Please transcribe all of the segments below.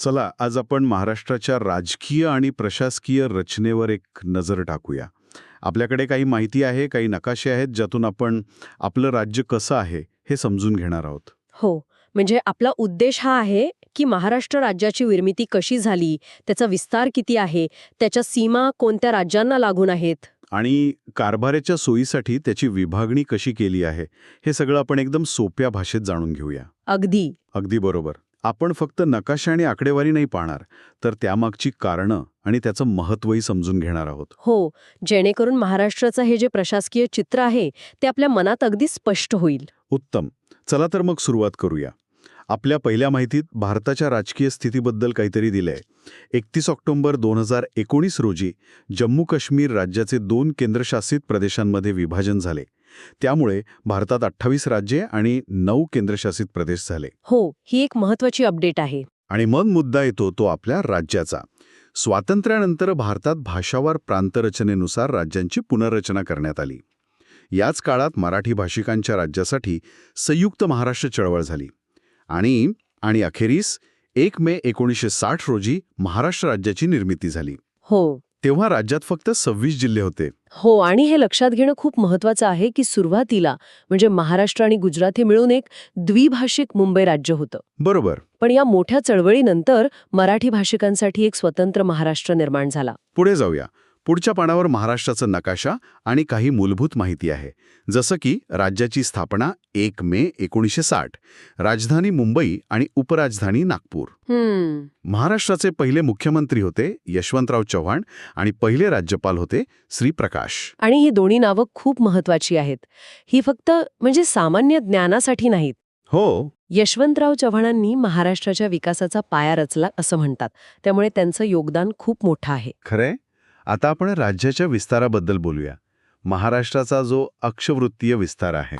चला आज आपण महाराष्ट्राच्या राजकीय आणि प्रशासकीय रचनेवर एक नजर टाकूया. आपल्याकडे काही माहिती आहे, काही नकाशे आहेत ज्यातून आपण आपलं राज्य कसं आहे हे समजून घेणार आहोत. हो, म्हणजे आपला उद्देश हा आहे की महाराष्ट्र राज्याची निर्मिती कशी झाली, त्याचा विस्तार किती आहे, त्याच्या सीमा कोणत्या राज्यांना लागून आहेत. आणि कारभाराच्या सोयीसाठी त्याची विभागणी कशी केली आहे हे सगळं आपण एकदम सोप्या भाषेत जाणून घेऊया. अगदी. अगदी बरोबर. आपण फक्त नकाशा आणि आकडेवारी नाही पाहणार, तर त्यामागची कारणं आणि त्याचं महत्त्वही समजून घेणार आहोत. हो, जेणेकरून महाराष्ट्राचं हे जे प्रशासकीय चित्र आहे ते आपल्या मनात अगदी स्पष्ट होईल. उत्तम. चला तर मग सुरुवात करूया. आपल्या पहिल्या माहितीत भारताच्या राजकीय स्थितीबद्दल काहीतरी दिलंय. 31 ऑक्टोबर 2019 रोजी जम्मू काश्मीर राज्याचे 2 केंद्रशासित प्रदेशांमध्ये विभाजन झाले. त्यामुळे भारतात 28 राज्ये आणि 9 केंद्रशासित प्रदेश झाले. हो, ही एक महत्त्वाची अपडेट आहे. आणि मग मुद्दा येतो तो आपल्या राज्याचा. स्वातंत्र्यानंतर भारतात भाषावार प्रांतरचनेनुसार राज्यांची पुनर्रचना करण्यात आली. याच काळात मराठी भाषिकांच्या राज्यासाठी संयुक्त महाराष्ट्र चळवळ झाली. आणि अखेरीस 1 मे 1960 रोजी महाराष्ट्र राज्याची निर्मिती झाली. हो. तेव्हा राज्यात फक्त 26 जिल्हे होते. हो, आणि हे लक्षात घेणं खूप महत्त्वाचं आहे की सुरुवातीला म्हणजे महाराष्ट्र आणि गुजरात हे मिळून एक द्विभाषिक मुंबई राज्य होतं. बरोबर. पण या मोठ्या चळवळीनंतर मराठी भाषिकांसाठी एक स्वतंत्र महाराष्ट्र निर्माण झाला. पुढे जाऊया. पुढच्या पानावर महाराष्ट्राचा नकाशा आणि काही मूलभूत माहिती आहे. जसं की राज्याची स्थापना 1 मे 1960, राजधानी मुंबई आणि उपराजधानी नागपूर. महाराष्ट्राचे पहिले मुख्यमंत्री होते यशवंतराव चव्हाण आणि पहिले राज्यपाल होते श्री प्रकाश. आणि ही दोन्ही नावं खूप महत्त्वाची आहेत. ही फक्त म्हणजे सामान्य ज्ञानासाठी नाहीत. हो. यशवंतराव चव्हाणांनी महाराष्ट्राच्या विकासाचा पाया रचला असं म्हणतात. त्यामुळे त्यांचं योगदान खूप मोठं आहे. खरंय. आता आपण राज्याच्या विस्ताराबद्दल बोलूया. महाराष्ट्राचा जो अक्षवृत्तीय विस्तार आहे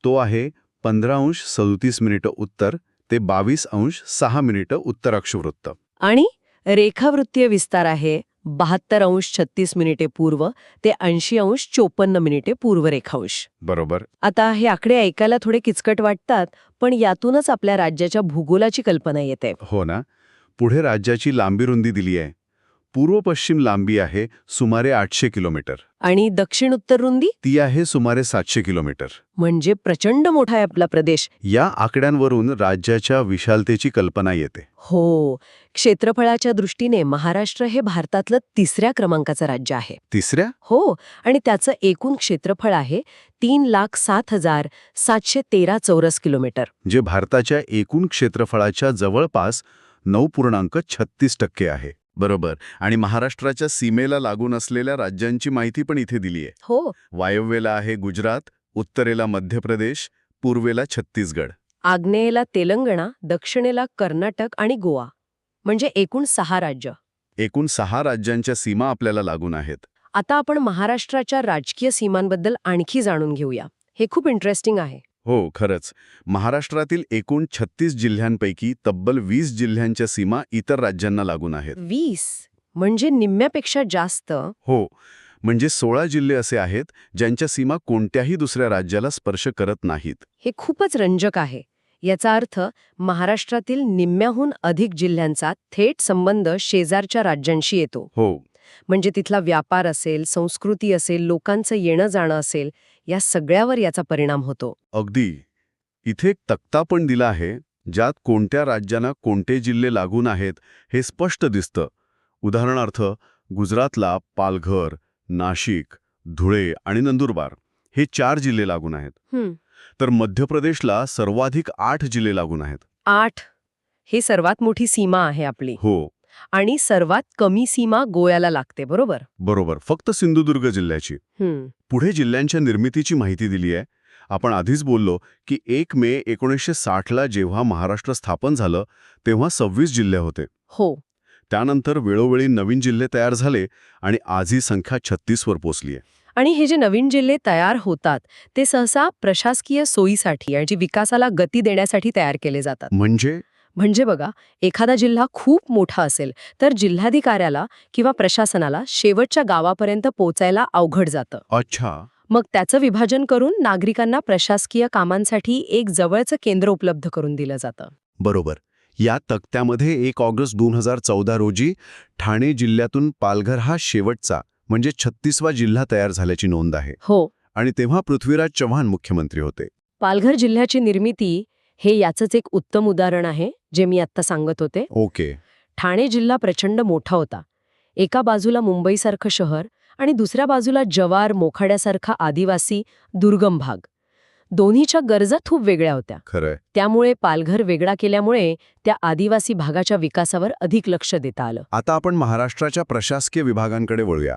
तो आहे 15°37' उत्तर ते 22°6' उत्तर अक्षवृत्त. आणि रेखावृत्तीय विस्तार आहे 72°36' पूर्व ते 80°54' पूर्व रेखांश. बरोबर. आता हे आकडे ऐकायला थोडे किचकट वाटतात, पण यातूनच आपल्या राज्याच्या भूगोलाची कल्पना येते. हो ना. पुढे राज्याची लांबी रुंदी दिली आहे. पूर्व-पश्चिम लांबी आहे सुमारे 800 किलोमीटर. आणि दक्षिण-उत्तर रुंदी ती आहे सुमारे 700 किलोमीटर. म्हणजे प्रचंड मोठा आहे आपला प्रदेश. या आकड्यांवरून राज्याच्या विशालतेची कल्पना येते. हो, क्षेत्रफळाच्या दृष्टीने महाराष्ट्र हे भारतातलं 3ऱ्या क्रमांकाचं राज्य आहे. 3ऱ्या? हो, आणि त्याचं एकूण क्षेत्रफळ आहे 3,07,713 चौरस किलोमीटर. जे भारताच्या एकूण क्षेत्रफळाच्या जवळपास 9.36% आहे. बरोबर. आणि महाराष्ट्राच्या सीमेला लागून असलेल्या राज्यांची माहिती पण इथे दिली आहे. हो. वायव्येला आहे गुजरात, उत्तरेला मध्य प्रदेश, पूर्वेला छत्तीसगड, आग्नेयेला तेलंगणा, दक्षिणेला कर्नाटक आणि गोवा. म्हणजे एकूण 6 राज्य. एकूण 6 राज्यांच्या सीमा आपल्याला लागून आहेत. आता आपण महाराष्ट्राच्या राजकीय सीमांबद्दल आणखी जाणून घेऊया. हे खूप इंटरेस्टिंग आहे. हो, खरंच. महाराष्ट्रातील एकूण 36 जिल्ह्यांपैकी तब्बल 20 जिल्ह्यांच्या सीमा इतर राज्यांना लागून आहेत. 20 म्हणजे निम्म्यापेक्षा जास्त. हो, म्हणजे 16 जिल्हे असे आहेत ज्यांच्या सीमा कोणत्याही दुसऱ्या राज्याला स्पर्श करत नाहीत. हे खूपच रंजक आहे. याचा अर्थ महाराष्ट्रातील निम्म्याहून अधिक जिल्ह्यांचा थेट संबंध शेजारच्या राज्यांशी येतो. हो. म्हणजे तिथला व्यापार असेल, संस्कृती असेल, लोकांचं येणं जाणं असेल, या सगळ्यावर याचा परिणाम होतो. अगदी. इथे एक तक्ता पण दिला आहे ज्यात कोणत्या राज्यांना कोणते जिल्हे लागून आहेत हे स्पष्ट दिसतं. उदाहरणार्थ गुजरातला पालघर, नाशिक, धुळे आणि नंदुरबार हे 4 जिल्हे लागून आहेत. तर मध्य प्रदेशला सर्वाधिक 8 जिल्हे लागून आहेत. 8 ही सर्वात मोठी सीमा आहे आपली. हो. आणि सर्वात कमी सीमा गोव्याला लागते. बरोबर. बरोबर. फक्त सिंधुदुर्ग जिल्ह्याची. पुढे जिल्ह्यांच्या निर्मितीची माहिती दिली आहे. आपण आधीच बोललो की 1 मे 1960ला जेव्हा महाराष्ट्र स्थापन झालं तेव्हा 26 जिल्हे होते. हो. त्यानंतर वेळोवेळी नवीन जिल्हे तयार झाले आणि आज ही संख्या 36 वर पोहोचली आहे. आणि हे जे नवीन जिल्हे तयार होतात ते सहसा प्रशासकीय सोयीसाठी आणि विकासाला गती देण्यासाठी तयार केले जातात. म्हणजे बघा, एखादा जिल्हा खूप मोठा असेल तर जिल्हाधिकाऱ्याला किंवा प्रशासनाला शेवटच्या गावापर्यंत पोचायला अवघड जातं. अच्छा. मग त्याचं विभाजन करून नागरिकांना प्रशासकीय कामांसाठी एक जवळचं केंद्र उपलब्ध करून दिलं जातं. बरोबर. या तक्त्यामध्ये 1 ऑगस्ट 2014 रोजी ठाणे जिल्ह्यातून पालघर हा शेवटचा म्हणजे 36वा जिल्हा तयार झाल्याची नोंद आहे. हो. आणि तेव्हा पृथ्वीराज चव्हाण मुख्यमंत्री होते. पालघर जिल्ह्याची निर्मिती हे याचंच एक उत्तम उदाहरण आहे, जे मी आत्ता सांगत होते. ओके. ठाणे जिल्हा प्रचंड मोठा होता. एका बाजूला मुंबईसारखं शहर आणि दुसऱ्या बाजूला जव्हार, मोखाड्यासारखा आदिवासी दुर्गम भाग. दोन्हीच्या गरजा खूप वेगळ्या होत्या. खरंय. त्यामुळे पालघर वेगळा केल्यामुळे त्या आदिवासी भागाच्या विकासावर अधिक लक्ष देता आलं. आता आपण महाराष्ट्राच्या प्रशासकीय विभागांकडे वळूया.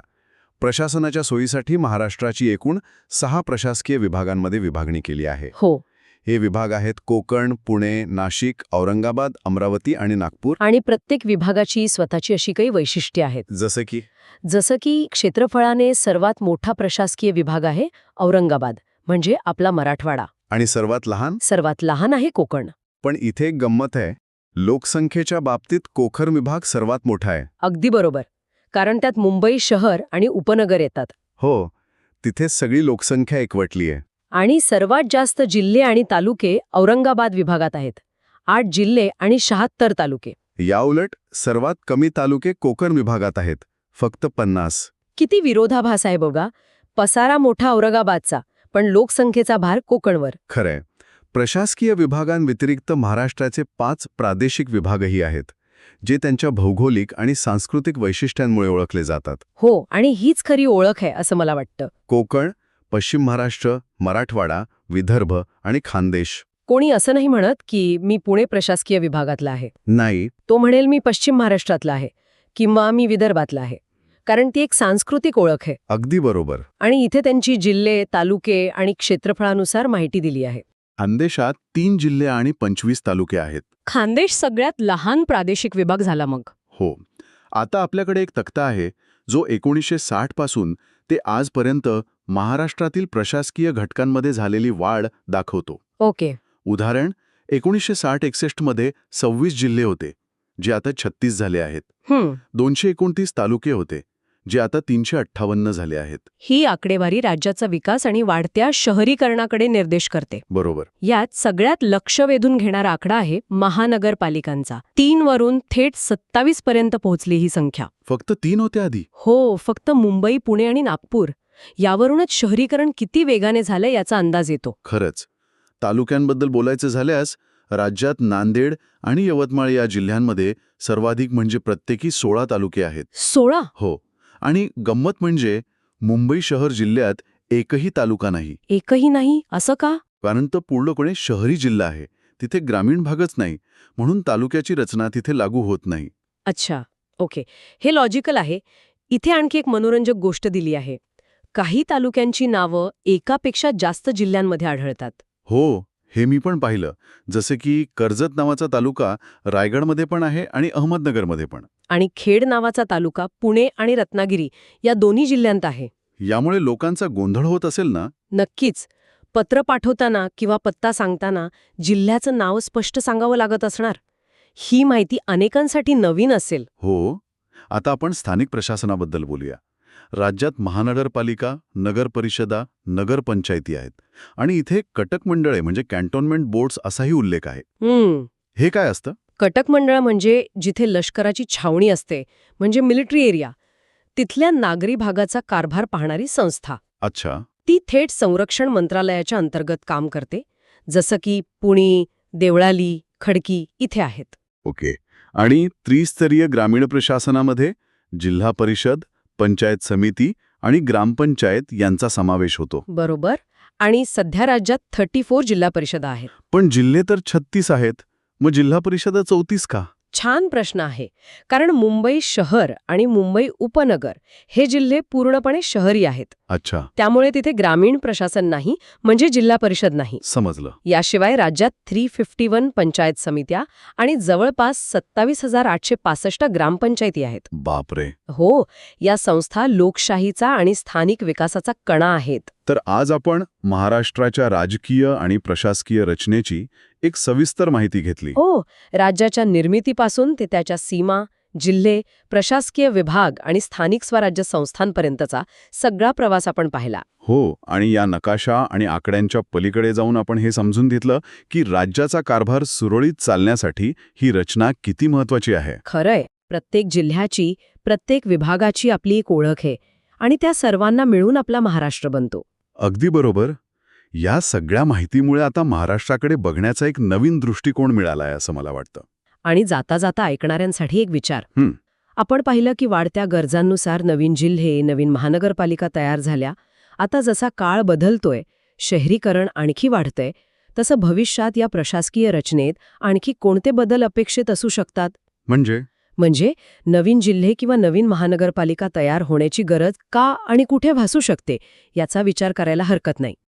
प्रशासनाच्या सोयीसाठी महाराष्ट्राची एकूण 6 प्रशासकीय विभागांमध्ये विभागणी केली आहे. हो. हे विभाग आहेत कोकण, पुणे, नाशिक, औरंगाबाद, अमरावती आणि नागपूर. आणि प्रत्येक विभागाची स्वतःची अशी काही वैशिष्ट्ये आहेत. जसं की क्षेत्रफळाने सर्वात मोठा प्रशासकीय विभाग आहे औरंगाबाद, म्हणजे आपला मराठवाडा. आणि सर्वात लहान आहे कोकण. पण इथे एक गंमत आहे. लोकसंख्येच्या बाबतीत कोकण विभाग सर्वात मोठा आहे. अगदी बरोबर. कारण त्यात मुंबई शहर आणि उपनगर येतात. हो, तिथे सगळी लोकसंख्या एकवटली आहे. आणि सर्वात जास्त जिल्हे आणि तालुके औरंगाबाद विभागात आहेत. 8 जिल्हे आणि 76 तालुके. याउलट सर्वात कमी तालुके कोकण विभागात आहेत, फक्त 50. किती विरोधाभास आहे बघा. पसारा मोठा औरंगाबादचा, पण लोकसंख्येचा भार कोकणवर. खरंय. प्रशासकीय विभागांव्यतिरिक्त महाराष्ट्राचे 5 प्रादेशिक विभागही आहेत, जे त्यांच्या भौगोलिक आणि सांस्कृतिक वैशिष्ट्यांमुळे ओळखले जातात. हो, आणि हीच खरी ओळख आहे असं मला वाटतं. कोकण, पश्चिम महाराष्ट्र, मराठवाडा, विदर्भ आणि खानदेश. कोणी असं नाही म्हणत की मी पुणे प्रशासकीय विभागातला आहे. नाही. तो म्हणेल मी पश्चिम महाराष्ट्रातला आहे किंवा मी विदर्भातला आहे. कारण ती एक सांस्कृतिक ओळख आहे. अगदी बरोबर. आणि इथे त्यांची जिल्हे, तालुके आणि क्षेत्रफळानुसार माहिती दिली आहे. खानदेशात 3 जिल्हे आणि 25 तालुके आहेत. खानदेश सगळ्यात लहान प्रादेशिक विभाग झाला मग. हो. आता आपल्याकडे एक तक्ता आहे, जो 1960 पासून ते आजपर्यंत महाराष्ट्रातील प्रशासकीय घटकांमध्ये झालेली वाढ दाखवतो. ओके. उदाहरण, 1960-61 मध्ये 26 जिल्हे होते, जे आता 36 झाले आहेत. 229 तालुके होते, जे आता 358 झाले आहेत. ही आकडेवारी राज्याचा विकास आणि वाढत्या शहरीकरणाकडे निर्देश करते. बरोबर. यात सगळ्यात लक्ष वेधून घेणारा आकडा आहे महानगरपालिकांचा. 3 वरून थेट 27 पर्यंत पोहोचली ही संख्या. फक्त 3 होते आधी? हो, फक्त मुंबई, पुणे आणि नागपूर. यावरूनच शहरीकरण किती वेगाने झालं याचा अंदाज येतो. खरंच. तालुक्यांबद्दल बोलायचं झाल्यास राज्यात नांदेड आणि यवतमाळ या जिल्ह्यांमध्ये सर्वाधिक म्हणजे प्रत्येकी 16 तालुके आहेत. 16? हो. आणि गंमत म्हणजे मुंबई शहर जिल्ह्यात एकही तालुका नाही. एकही नाही? असं का? कारण तो पूर्णपणे शहरी जिल्हा आहे. तिथे ग्रामीण भागच नाही, म्हणून तालुक्याची रचना तिथे लागू होत नाही. अच्छा, ओके. हे लॉजिकल आहे. इथे आणखी एक मनोरंजक गोष्ट दिली आहे. काही तालुक्यांची नावं एकापेक्षा जास्त जिल्ह्यांमध्ये आढळतात. हो, हे मी पण पाहिलं. जसे की कर्जत नावाचा तालुका रायगडमध्ये पण आहे आणि अहमदनगरमध्ये पण. आणि खेड नावाचा तालुका पुणे आणि रत्नागिरी या दोन्ही जिल्ह्यांत आहे. यामुळे लोकांचा गोंधळ होत असेल ना? नक्कीच. पत्र पाठवताना किंवा पत्ता सांगताना जिल्ह्याचं नाव स्पष्ट सांगावं लागत असणार. ही माहिती अनेकांसाठी नवीन असेल. हो. आता आपण स्थानिक प्रशासनाबद्दल बोलूया. राज्यात महानगरपालिका, नगरपरिषदा, नगरपंचायती आहेत. आणि इथे कटक मंडळे म्हणजे कॅन्टोन्मेंट बोर्ड्स असाही उल्लेख आहे. हे काय असतं? कटक मंडळ म्हणजे जिथे लष्कराची छावणी असते, म्हणजे मिलिटरी एरिया. तिथल्या नागरी भागाचा कारभार पाहणारी संस्था. अच्छा. ती थेट संरक्षण मंत्रालयाच्या अंतर्गत काम करते. जसं की पुणे, देवळाली, खडकी इथे आहेत. ओके. आणि त्रिस्तरीय ग्रामीण प्रशासनामध्ये जिल्हा परिषद, पंचायत समिती आणि ग्रामपंचायत यांचा समावेश होतो. बरोबर. आणि सध्या राज्यात 34 जिल्हा परिषदा आहेत. पण जिल्हे तर 36 आहेत. मग जिल्हा परिषदा 34 का? छान प्रश्न आहे. कारण मुंबई शहर आणि मुंबई उपनगर हे जिल्हे पूर्णपणे शहरी आहेत. अच्छा. त्यामुळे तिथे ग्रामीण प्रशासन नाही, म्हणजे जिल्हा परिषद नाही. समजलं. याशिवाय राज्यात 351 पंचायत समित्या आणि जवळपास 27,865 ग्रामपंचायती आहेत. बापरे. हो, या संस्था लोकशाहीचा आणि स्थानिक विकासाचा कणा आहेत. तर आज आपण महाराष्ट्राच्या राजकीय आणि प्रशासकीय रचनेची एक सविस्तर माहिती घेतली. हो, राज्याच्या निर्मितीपासून ते त्याच्या सीमा, जिल्हे, प्रशासकीय विभाग आणि स्थानिक स्वराज्य संस्थांपर्यंतचा सगळा प्रवास आपण पाहिला. हो, आणि या नकाशा आणि आकड्यांच्या पलीकडे जाऊन आपण हे समजून घेतलं की राज्याचा कारभार सुरळीत चालण्यासाठी ही रचना किती महत्वाची आहे. खरंय, प्रत्येक जिल्ह्याची, प्रत्येक विभागाची आपली एक ओळख आहे आणि त्या सर्वांना मिळून आपला महाराष्ट्र बनतो. अगदी बरोबर. या सगळ्या माहितीमुळे आता महाराष्ट्राकडे बघण्याचा एक नवीन दृष्टिकोन मिळाला आहे असं मला वाटतं. आणि जाता जाता ऐकणाऱ्यांसाठी एक विचार. हं. आपण पाहिलं की वाढत्या गरजांनुसार नवीन जिल्हे, नवीन महानगरपालिका तयार झाल्या. आता जसा काळ बदलतोय, शहरीकरण आणखी वाढतंय, तसं भविष्यात या प्रशासकीय रचनेत आणखी कोणते बदल अपेक्षित असू शकतात? म्हणजे नवीन जिल्हे किंवा नवीन महानगरपालिका तयार होण्याची गरज का आणि कुठे भासू शकते याचा विचार करायला हरकत नाही.